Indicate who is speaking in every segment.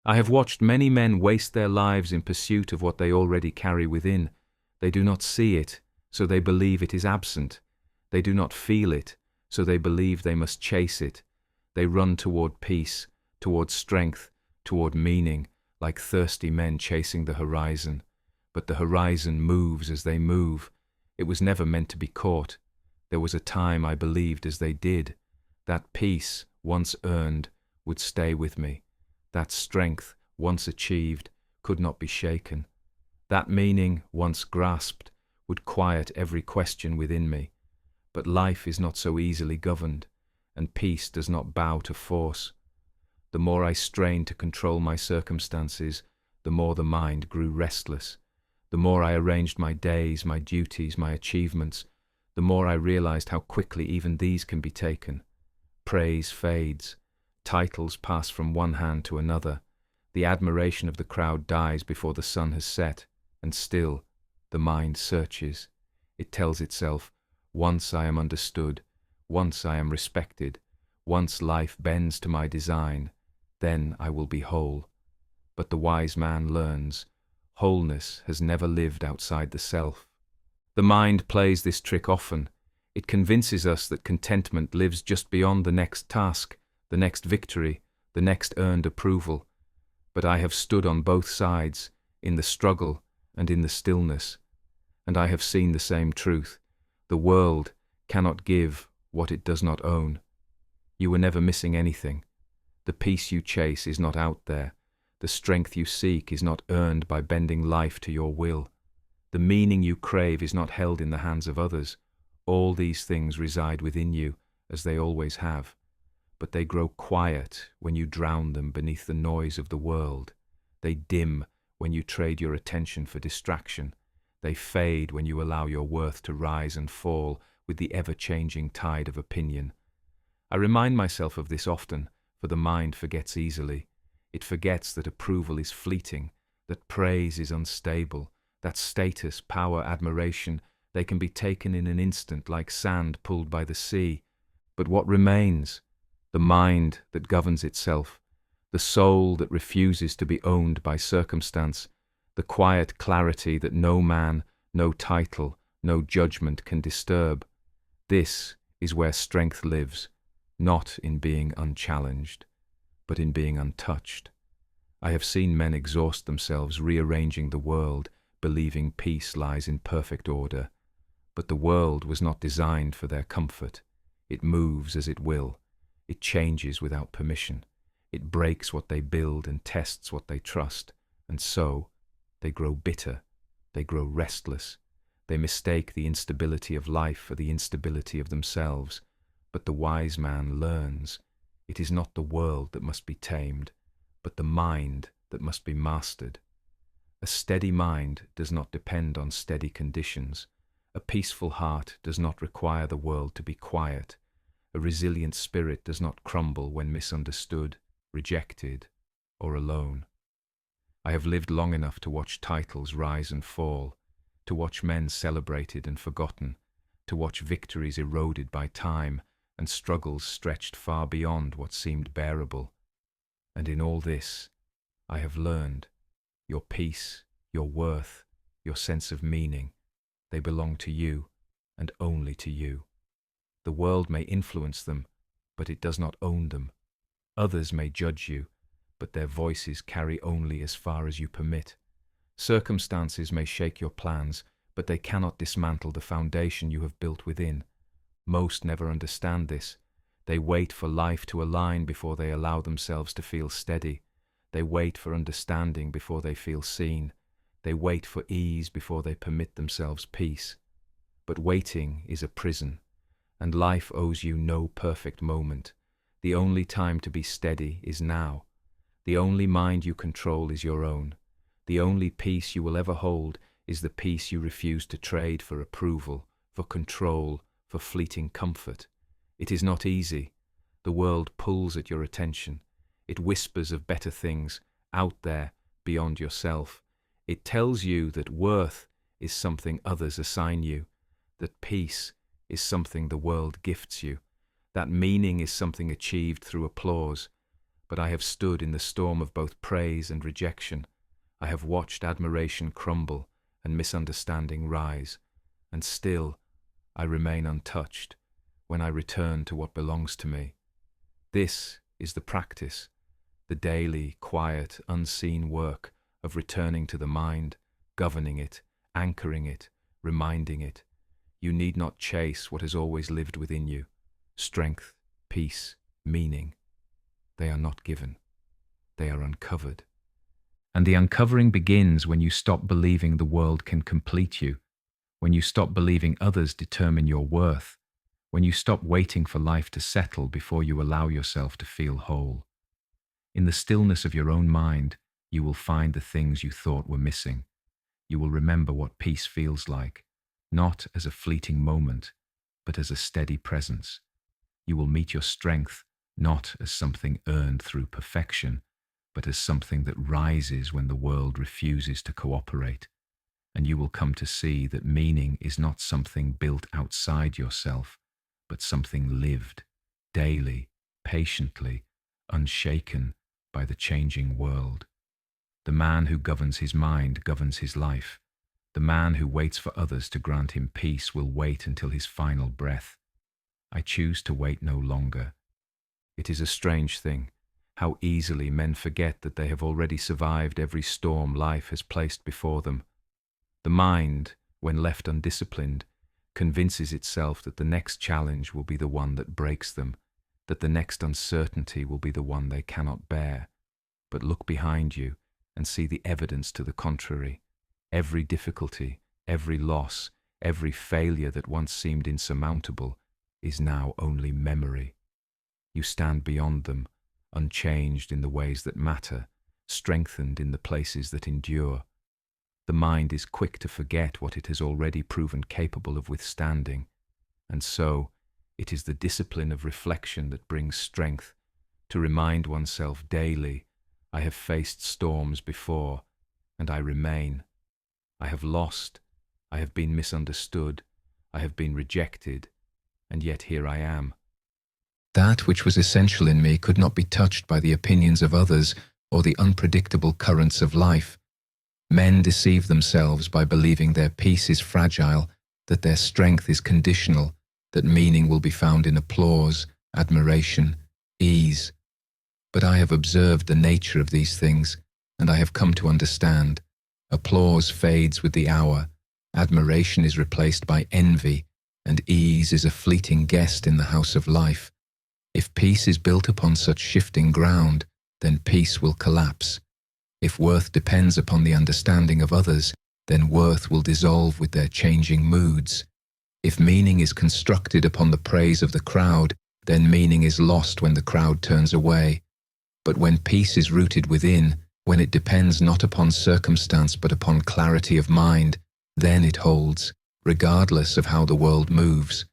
Speaker 1: I have watched many men waste their lives in pursuit of what they already carry within. They do not see it, so they believe it is absent. They do not feel it, so they believe they must chase it. They run toward peace, toward strength, toward meaning, like thirsty men chasing the horizon. But the horizon moves as they move. It was never meant to be caught. There was a time I believed as they did. That peace, once earned, would stay with me. That strength, once achieved, could not be shaken. That meaning, once grasped, would quiet every question within me. But life is not so easily governed, and peace does not bow to force. The more I strained to control my circumstances, the more the mind grew restless. The more I arranged my days, my duties, my achievements, the more I realized how quickly even these can be taken. Praise fades. Titles pass from one hand to another. The admiration of the crowd dies before the sun has set, and still, the mind searches. It tells itself, once I am understood, once I am respected, once life bends to my design, then I will be whole. But the wise man learns, wholeness has never lived outside the self. The mind plays this trick often. It convinces us that contentment lives just beyond the next task, the next victory, the next earned approval. But I have stood on both sides, in the struggle and in the stillness, and I have seen the same truth. The world cannot give what it does not own. You were never missing anything. The peace you chase is not out there. The strength you seek is not earned by bending life to your will. The meaning you crave is not held in the hands of others. All these things reside within you, as they always have. But they grow quiet when you drown them beneath the noise of the world. They dim when you trade your attention for distraction. They fade when you allow your worth to rise and fall with the ever-changing tide of opinion. I remind myself of this often, for the mind forgets easily. It forgets that approval is fleeting, that praise is unstable, that status, power, admiration, they can be taken in an instant like sand pulled by the sea. But what remains? The mind that governs itself, the soul that refuses to be owned by circumstance, the quiet clarity that no man, no title, no judgment can disturb. This is where strength lives, not in being unchallenged, but in being untouched. I have seen men exhaust themselves rearranging the world, believing peace lies in perfect order. But the world was not designed for their comfort. It moves as it will. It changes without permission. It breaks what they build and tests what they trust. And so, they grow bitter. They grow restless. They mistake the instability of life for the instability of themselves. But the wise man learns. It is not the world that must be tamed, but the mind that must be mastered. A steady mind does not depend on steady conditions. A peaceful heart does not require the world to be quiet. A resilient spirit does not crumble when misunderstood, rejected, or alone. I have lived long enough to watch titles rise and fall, to watch men celebrated and forgotten, to watch victories eroded by time and struggles stretched far beyond what seemed bearable. And in all this, I have learned, your peace, your worth, your sense of meaning, they belong to you and only to you. The world may influence them, but it does not own them. Others may judge you, but their voices carry only as far as you permit. Circumstances may shake your plans, but they cannot dismantle the foundation you have built within. Most never understand this. They wait for life to align before they allow themselves to feel steady. They wait for understanding before they feel seen. They wait for ease before they permit themselves peace. But waiting is a prison, and life owes you no perfect moment. The only time to be steady is now. The only mind you control is your own. The only peace you will ever hold is the peace you refuse to trade for approval, for control, for fleeting comfort. It is not easy. The world pulls at your attention. It whispers of better things, out there, beyond yourself. It tells you that worth is something others assign you, that peace is something the world gifts you, that meaning is something achieved through applause. but I have stood in the storm of both praise and rejection. I have watched admiration crumble and misunderstanding rise, and still I remain untouched when I return to what belongs to me. This is the practice, the daily, quiet, unseen work of returning to the mind, governing it, anchoring it, reminding it. You need not chase what has always lived within you. Strength, peace, meaning. They are not given. They are uncovered. And the uncovering begins when you stop believing the world can complete you, when you stop believing others determine your worth, when you stop waiting for life to settle before you allow yourself to feel whole. In the stillness of your own mind, you will find the things you thought were missing. You will remember what peace feels like, not as a fleeting moment, but as a steady presence. You will meet your strength not as something earned through perfection, but as something that rises when the world refuses to cooperate. And you will come to see that meaning is not something built outside yourself, but something lived, daily, patiently, unshaken by the changing world. The man who governs his mind governs his life. The man who waits for others to grant him peace will wait until his final breath. I choose to wait no longer. It is a strange thing, how easily men forget that they have already survived every storm life has placed before them. The mind, when left undisciplined, convinces itself that the next challenge will be the one that breaks them, that the next uncertainty will be the one they cannot bear. But look behind you and see the evidence to the contrary. Every difficulty, every loss, every failure that once seemed insurmountable is now only memory. You stand beyond them, unchanged in the ways that matter, strengthened in the places that endure. The mind is quick to forget what it has already proven capable of withstanding, and so it is the discipline of reflection that brings strength, to remind oneself daily, I have faced storms before, and I remain. I have lost, I have been misunderstood, I have been rejected, and yet here I am. That which was essential in me could not be touched by the opinions of others or the unpredictable currents of life. Men deceive themselves by believing their peace is fragile, that their strength is conditional, that meaning will be found in applause, admiration, ease. But I have observed the nature of these things, and I have come to understand. Applause fades with the hour, admiration is replaced by envy, and ease is a fleeting guest in the house of life. If peace is built upon such shifting ground, then peace will collapse. If worth depends upon the understanding of others, then worth will dissolve with their changing moods. If meaning is constructed upon the praise of the crowd, then meaning is lost when the crowd turns away. But when peace is rooted within, when it depends not upon circumstance but upon clarity of mind, then it holds, regardless of how the world moves.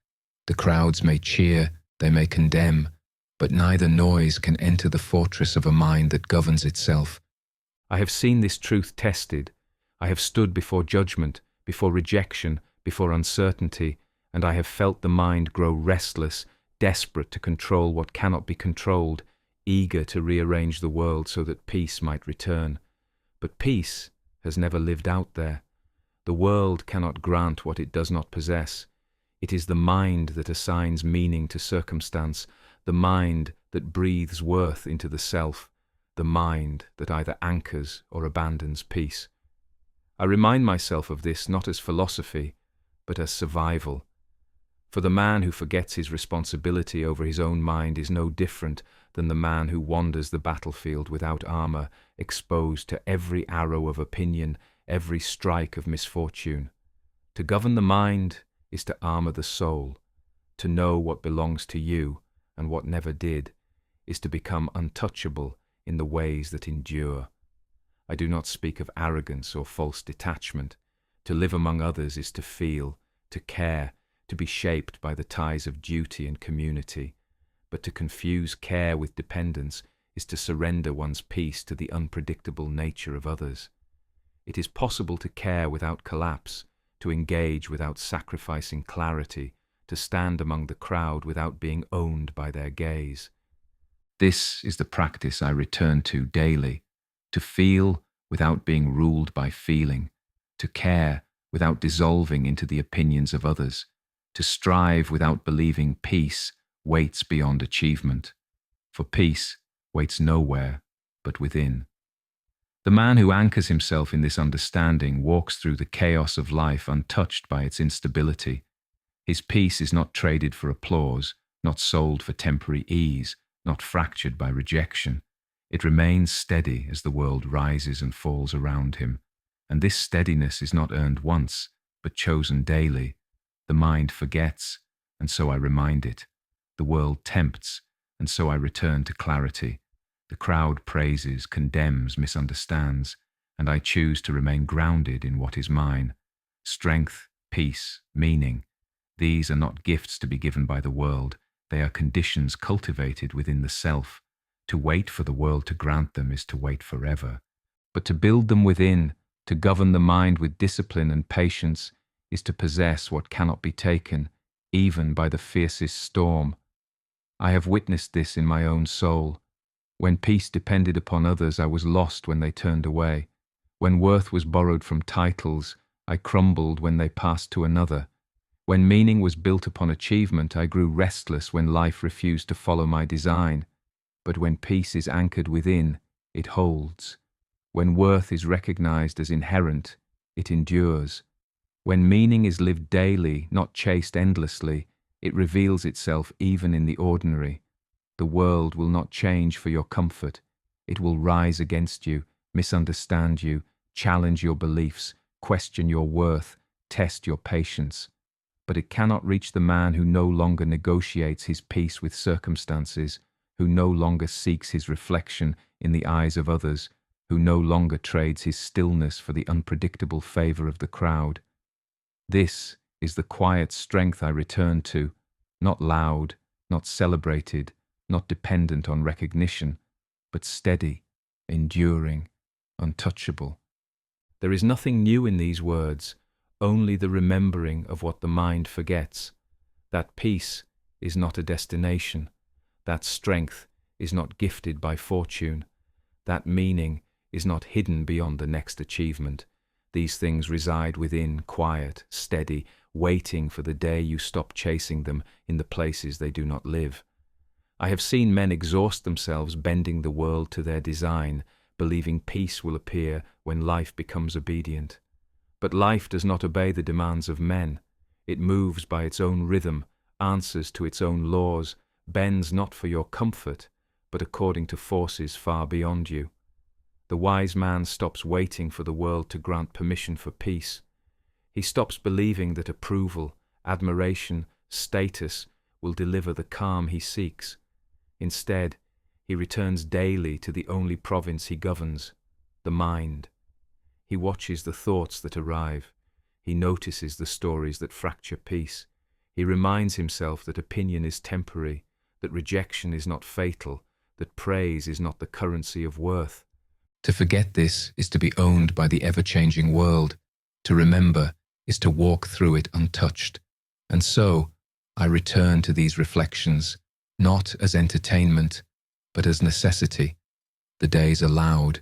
Speaker 1: The crowds may cheer, they may condemn, but neither noise can enter the fortress of a mind that governs itself. I have seen this truth tested. I have stood before judgment, before rejection, before uncertainty, and I have felt the mind grow restless, desperate to control what cannot be controlled, eager to rearrange the world so that peace might return. But peace has never lived out there. The world cannot grant what it does not possess. It is the mind that assigns meaning to circumstance, the mind that breathes worth into the self, the mind that either anchors or abandons peace. I remind myself of this not as philosophy, but as survival. For the man who forgets his responsibility over his own mind is no different than the man who wanders the battlefield without armor, exposed to every arrow of opinion, every strike of misfortune. To govern the mind is to armor the soul. To know what belongs to you and what never did is to become untouchable in the ways that endure. I do not speak of arrogance or false detachment. To live among others is to feel, to care, to be shaped by the ties of duty and community. But to confuse care with dependence is to surrender one's peace to the unpredictable nature of others. It is possible to care without collapse, to engage without sacrificing clarity, to stand among the crowd without being owned by their gaze. This is the practice I return to daily, to feel without being ruled by feeling, to care without dissolving into the opinions of others, to strive without believing peace waits beyond achievement, for peace waits nowhere but within. The man who anchors himself in this understanding walks through the chaos of life untouched by its instability. His peace is not traded for applause, not sold for temporary ease, not fractured by rejection. It remains steady as the world rises and falls around him. And this steadiness is not earned once, but chosen daily. The mind forgets, and so I remind it. The world tempts, and so I return to clarity. The crowd praises, condemns, misunderstands, and I choose to remain grounded in what is mine. Strength, peace, meaning. These are not gifts to be given by the world. They are conditions cultivated within the self. To wait for the world to grant them is to wait forever. But to build them within, to govern the mind with discipline and patience, is to possess what cannot be taken, even by the fiercest storm. I have witnessed this in my own soul. When peace depended upon others, I was lost when they turned away. When worth was borrowed from titles, I crumbled when they passed to another. When meaning was built upon achievement, I grew restless when life refused to follow my design. But when peace is anchored within, it holds. When worth is recognized as inherent, it endures. When meaning is lived daily, not chased endlessly, it reveals itself even in the ordinary. The world will not change for your comfort. It will rise against you, misunderstand you, challenge your beliefs, question your worth, test your patience. But it cannot reach the man who no longer negotiates his peace with circumstances, who no longer seeks his reflection in the eyes of others, who no longer trades his stillness for the unpredictable favor of the crowd. This is the quiet strength I return to, not loud, not celebrated, not dependent on recognition, but steady, enduring, untouchable. There is nothing new in these words, only the remembering of what the mind forgets. That peace is not a destination. That strength is not gifted by fortune. That meaning is not hidden beyond the next achievement. These things reside within, quiet, steady, waiting for the day you stop chasing them in the places they do not live. I have seen men exhaust themselves bending the world to their design, believing peace will appear when life becomes obedient. But life does not obey the demands of men. It moves by its own rhythm, answers to its own laws, bends not for your comfort, but according to forces far beyond you. The wise man stops waiting for the world to grant permission for peace. He stops believing that approval, admiration, status will deliver the calm he seeks. Instead, he returns daily to the only province he governs, the mind. He watches the thoughts that arrive. He notices the stories that fracture peace. He reminds himself that opinion is temporary, that rejection is not fatal, that praise is not the currency of worth. To forget this is to be owned by the ever-changing world. To remember is to walk through it untouched. And so, I return to these reflections, not as entertainment, but as necessity. The days are loud,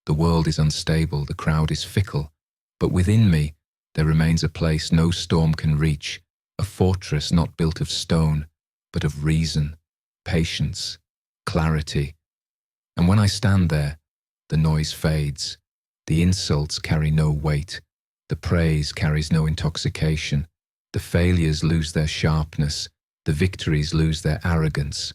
Speaker 1: the world is unstable, the crowd is fickle, but within me there remains a place no storm can reach, a fortress not built of stone, but of reason, patience, clarity. And when I stand there, the noise fades, the insults carry no weight, the praise carries no intoxication, the failures lose their sharpness, the victories lose their arrogance.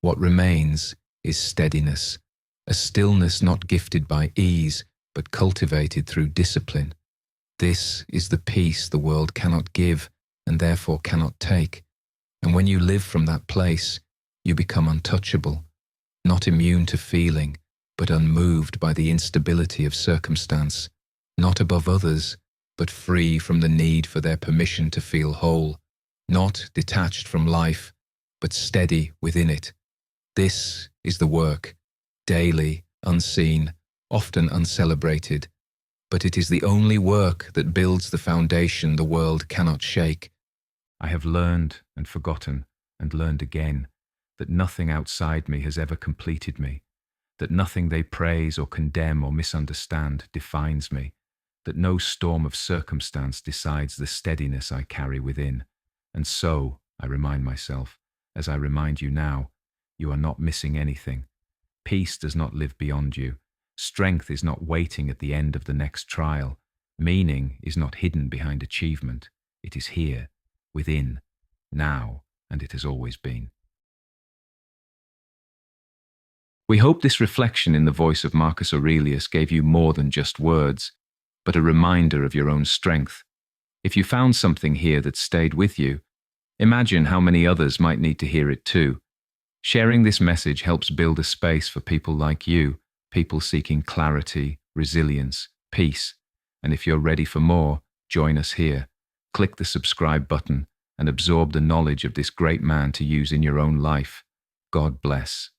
Speaker 1: What remains is steadiness, a stillness not gifted by ease, but cultivated through discipline. This is the peace the world cannot give and therefore cannot take. And when you live from that place, you become untouchable, not immune to feeling, but unmoved by the instability of circumstance, not above others, but free from the need for their permission to feel whole, not detached from life, but steady within it. This is the work, daily, unseen, often uncelebrated, but it is the only work that builds the foundation the world cannot shake. I have learned and forgotten and learned again. that nothing outside me has ever completed me, that nothing they praise or condemn or misunderstand defines me, that no storm of circumstance decides the steadiness I carry within. And so, I remind myself, as I remind you now, you are not missing anything. Peace does not live beyond you. Strength is not waiting at the end of the next trial. Meaning is not hidden behind achievement. It is here, within, now, and it has always been. We hope this reflection in the voice of Marcus Aurelius gave you more than just words, but a reminder of your own strength. If you found something here that stayed with you, imagine how many others might need to hear it too. Sharing this message helps build a space for people like you, people seeking clarity, resilience, peace. And if you're ready for more, join us here. Click the subscribe button and absorb the knowledge of this great man to use in your own life. God bless.